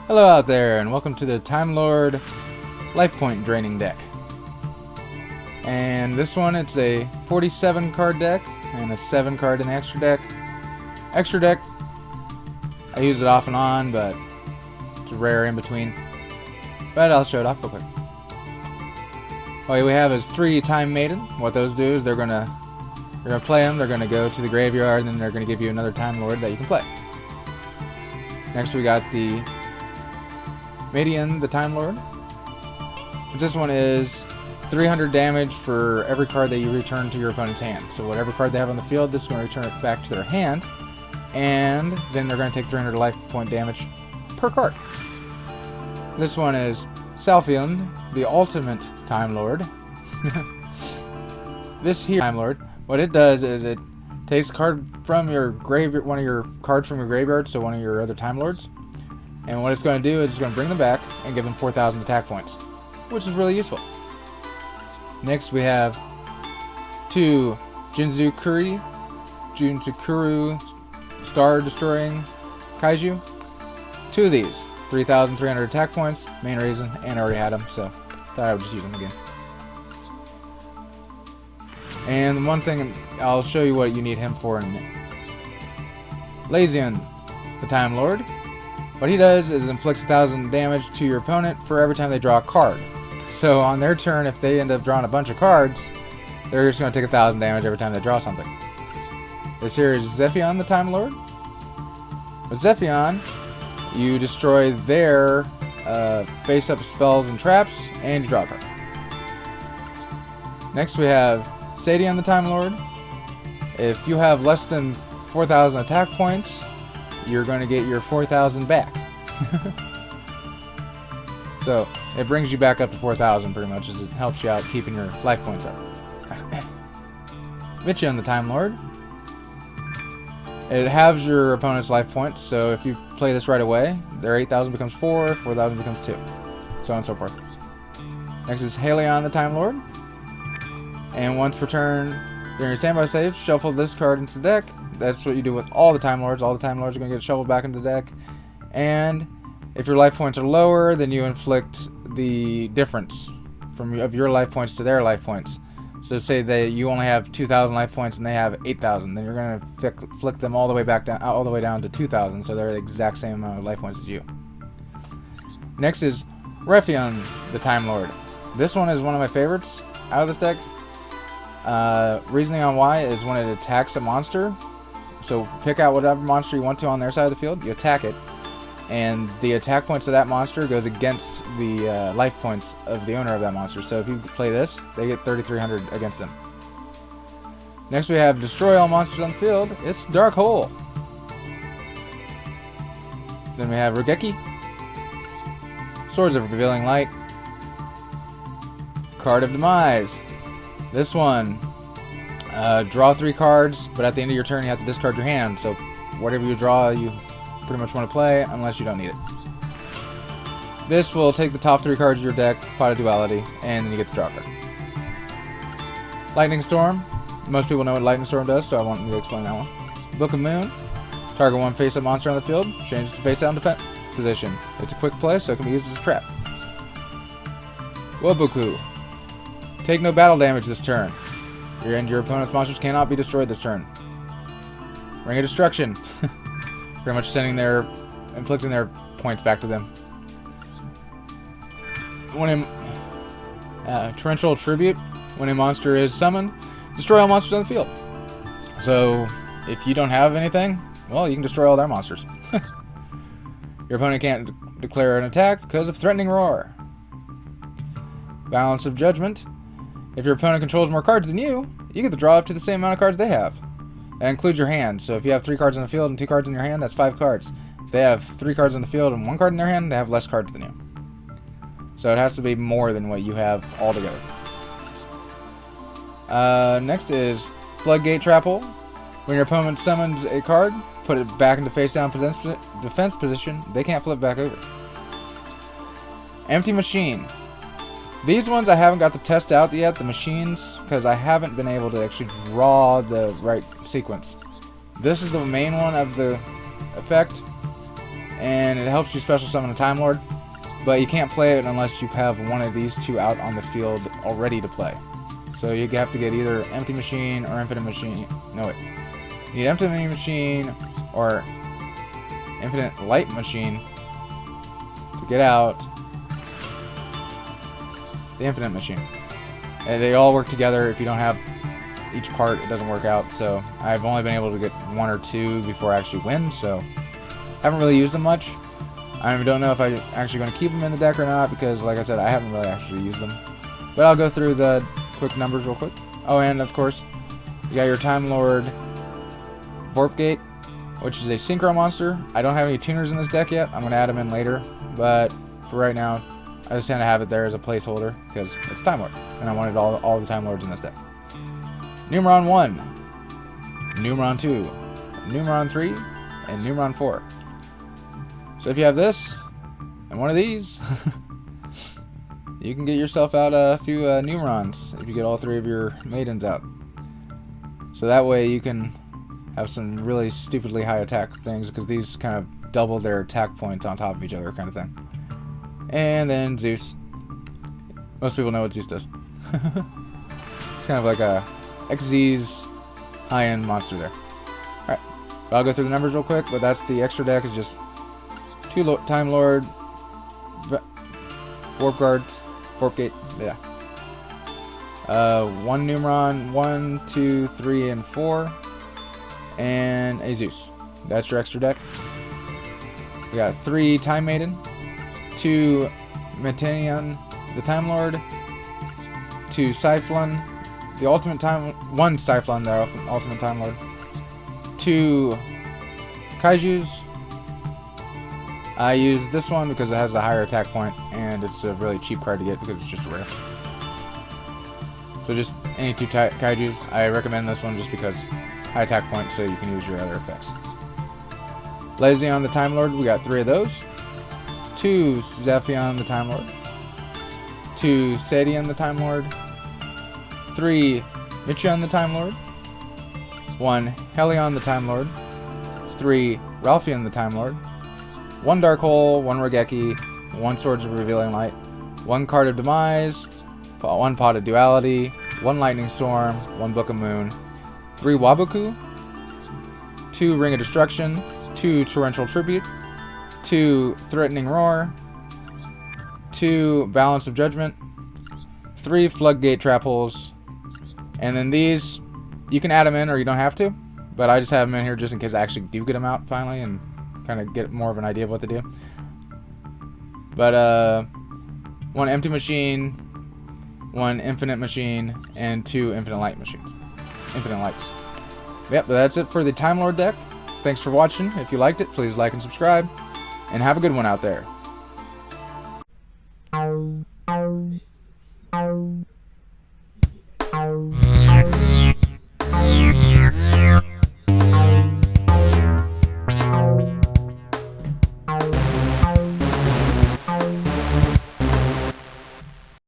Hello out there, and welcome to the Timelord Life Point Draining deck. And this one, it's a 47 card deck, and a 7 card in the extra deck. Extra deck, I use it off and on, but it's rare in between. But I'll show it off real quick. What we have is 3 Time Maiden. What those do is they're gonna play them, they're gonna go to the graveyard, and then they're gonna give you another Time Lord that you can play. Next we got the Halion, the Time Lord. This one is 300 damage for every card that you return to your opponent's hand. So whatever card they have on the field, this is going to return it back to their hand, and then they're going to take 300 life point damage per card. This one is Halion, the ultimate Time Lord. This here Time Lord, what it does is it takes a card from your graveyard, one of your cards from your graveyard, so one of your other Time Lords. And what it's going to do is it's going to bring them back and give them 4,000 attack points, which is really useful. Next we have 2 Jinzukuru Star Destroying Kaiju. 2 of these, 3,300 attack points, main reason, and I already had them, so thought I would just use them again. And one thing, I'll show you what you need him for in a minute. Halion, the Time Lord. What he does is inflicts 1,000 damage to your opponent for every time they draw a card. So on their turn, if they end up drawing a bunch of cards, they're just going to take 1,000 damage every time they draw something. This here is Halion, the Time Lord. With Halion, you destroy their face-up spells and traps, and you draw a card. Next we have Halion, the Time Lord. If you have less than 4,000 attack points, you're going to get your 4,000 back. So it brings you back up to 4,000 pretty much, as it helps you out keeping your life points up. Yugioh, the Time Lord. It halves your opponent's life points, so if you play this right away, their 8,000 becomes 4, 4,000 becomes 2, so on and so forth. Next is Halion, the Time Lord. And once per turn, during your standby save, shuffle this card into the deck. That's what you do with all the Time Lords. All the Time Lords are going to get shuffled back into the deck. And if your life points are lower, then you inflict the difference of your life points to their life points. So say that you only have 2,000 life points and they have 8,000, then you're going to flick them all the way back down, all the way down to 2,000, so they're the exact same amount of life points as you. Next is Refund, the Time Lord. This one is one of my favorites out of this deck. Reasoning on why is when it attacks a monster. So pick out whatever monster you want to on their side of the field, you attack it, and the attack points of that monster goes against the life points of the owner of that monster. So if you play this, they get 3,300 against them. Next we have Destroy All Monsters on the Field. It's Dark Hole. Then we have Regeki, Swords of Revealing Light, Card of Demise. This one, draw 3 cards, but at the end of your turn you have to discard your hand, so whatever you draw you pretty much want to play, unless you don't need it. This will take the top 3 cards of your deck, Pot of Duality, and then you get to draw a card. Lightning Storm. Most people know what Lightning Storm does, so I won't need to explain that one. Book of Moon. Target 1 face-up monster on the field, change it to face-down defense position. It's a quick play, so it can be used as a trap. Woboku. Take no battle damage this turn. Your opponent's monsters cannot be destroyed this turn. Ring of Destruction. Pretty much inflicting their points back to them. When Torrential Tribute. When a monster is summoned, destroy all monsters on the field. So if you don't have anything, well, you can destroy all their monsters. Your opponent can't declare an attack because of Threatening Roar. Balance of Judgment. If your opponent controls more cards than you get to draw up to the same amount of cards they have. That includes your hand. So if you have 3 cards on the field and 2 cards in your hand, that's 5 cards. If they have 3 cards on the field and 1 card in their hand, they have less cards than you. So it has to be more than what you have altogether. Next is Floodgate Travel. When your opponent summons a card, put it back into face-down defense position. They can't flip back over. Empty Machine. These ones I haven't got to test out yet, the machines, because I haven't been able to actually draw the right sequence. This is the main one of the effect. and it helps you special summon a Time Lord, but you can't play it unless you have one of these two out on the field already to play. So you have to get either Empty Machine or Infinite Machine. No, wait. You need Empty Machine or Infinite Light Machine to get out the Infinite Machine. And they all work together. If you don't have each part, it doesn't work out. So I've only been able to get one or two before I actually win, so haven't really used them much. I don't know if I'm actually going to keep them in the deck or not, because like I said, I haven't really actually used them. But I'll go through the quick numbers real quick. Oh, and of course, you got your Time Lord Vorpgate, which is a Synchro monster. I don't have any tuners in this deck yet. I'm going to add them in later, but for right now, I just kind of have it there as a placeholder because it's Time Lord, and I wanted all the Time Lords in this deck. Numeron 1, Numeron 2, Numeron 3, and Numeron 4. So if you have this and one of these, you can get yourself out a few Numerons if you get all three of your maidens out. So that way you can have some really stupidly high attack things, because these kind of double their attack points on top of each other kind of thing. And then Zeus. Most people know what Zeus does. It's kind of like a XZ's high-end monster there. Alright, I'll go through the numbers real quick, but that's the extra deck. Is just 2 Time Lord, Warp Guard, Vorpgate, yeah. 1 Numeron, 1, 2, 3, and 4, and a Zeus. That's your extra deck. We got 3 Time Maiden, 2 Metanion, the Time Lord, 2 Cyclone, the Ultimate Time, 1 Cyclone, the Ultimate Time Lord, 2 Kaijus. I use this one because it has a higher attack point, and it's a really cheap card to get because it's just rare. So just any 2 Kaijus. I recommend this one just because high attack point, so you can use your other effects. Lezion the Time Lord, we got 3 of those. 2 Zephion the Time Lord. 2 Sadian the Time Lord. 3 Michion the Time Lord. 1 Halion the Time Lord. 3 Ralphion the Time Lord. 1 Dark Hole, 1 Regeki, 1 Swords of Revealing Light, 1 Card of Demise, 1 Pot of Duality, 1 Lightning Storm, 1 Book of Moon, 3 Waboku, 2 Ring of Destruction, 2 Torrential Tribute, 2 Threatening Roar, 2 Balance of Judgment, 3 Floodgate Travel, and then these, you can add them in or you don't have to, but I just have them in here just in case I actually do get them out finally and kind of get more of an idea of what they do. But 1 Empty Machine, 1 Infinite Machine, and 2 Infinite Light Machines. Infinite Lights. Yep, but that's it for the Time Lord deck. Thanks for watching. If you liked it, please like and subscribe, and have a good one out there.